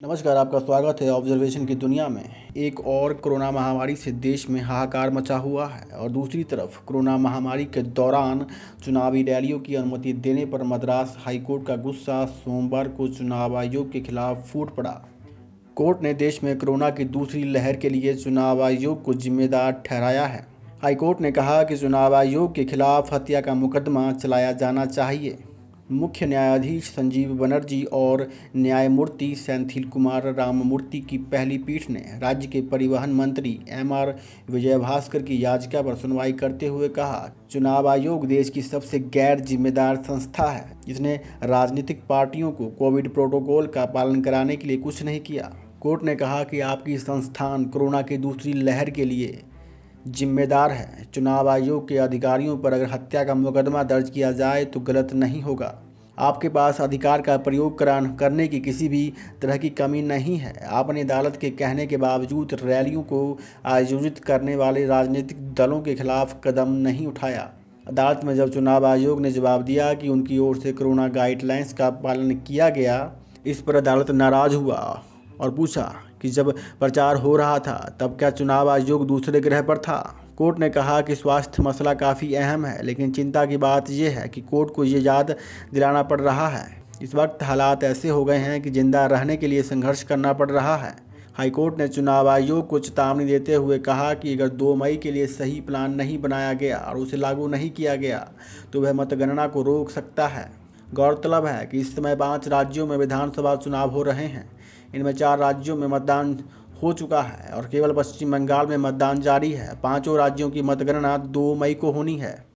नमस्कार, आपका स्वागत है ऑब्जर्वेशन की दुनिया में। एक और कोरोना महामारी से देश में हाहाकार मचा हुआ है और दूसरी तरफ कोरोना महामारी के दौरान चुनावी रैलियों की अनुमति देने पर मद्रास हाईकोर्ट का गुस्सा सोमवार को चुनाव आयोग के खिलाफ फूट पड़ा। कोर्ट ने देश में कोरोना की दूसरी लहर के लिए चुनाव आयोग को जिम्मेदार ठहराया है। हाईकोर्ट ने कहा कि चुनाव आयोग के खिलाफ हत्या का मुकदमा चलाया जाना चाहिए। मुख्य न्यायाधीश संजीव बनर्जी और न्यायमूर्ति सेंथिल कुमार राममूर्ति की पहली पीठ ने राज्य के परिवहन मंत्री एम.आर. विजयभास्कर की याचिका पर सुनवाई करते हुए कहा, चुनाव आयोग देश की सबसे गैर जिम्मेदार संस्था है जिसने राजनीतिक पार्टियों को कोविड प्रोटोकॉल का पालन कराने के लिए कुछ नहीं किया। कोर्ट ने कहा कि आपकी संस्थान कोरोना की दूसरी लहर के लिए जिम्मेदार है। चुनाव आयोग के अधिकारियों पर अगर हत्या का मुकदमा दर्ज किया जाए तो गलत नहीं होगा। आपके पास अधिकार का प्रयोग करने की किसी भी तरह की कमी नहीं है। आपने अदालत के कहने के बावजूद रैलियों को आयोजित करने वाले राजनीतिक दलों के खिलाफ कदम नहीं उठाया। अदालत में जब चुनाव आयोग ने जवाब दिया कि उनकी ओर से कोरोना गाइडलाइंस का पालन किया गया, इस पर अदालत नाराज हुआ और पूछा कि जब प्रचार हो रहा था तब क्या चुनाव आयोग दूसरे ग्रह पर था। कोर्ट ने कहा कि स्वास्थ्य मसला काफ़ी अहम है, लेकिन चिंता की बात यह है कि कोर्ट को ये याद दिलाना पड़ रहा है इस वक्त हालात ऐसे हो गए हैं कि जिंदा रहने के लिए संघर्ष करना पड़ रहा है। हाईकोर्ट ने चुनाव आयोग को चेतावनी देते हुए कहा कि अगर 2 मई के लिए सही प्लान नहीं बनाया गया और उसे लागू नहीं किया गया तो वह मतगणना को रोक सकता है। गौरतलब है कि इस समय 5 राज्यों में विधानसभा चुनाव हो रहे हैं। इनमें 4 राज्यों में मतदान हो चुका है और केवल पश्चिम बंगाल में मतदान जारी है। 5 राज्यों की मतगणना 2 मई को होनी है।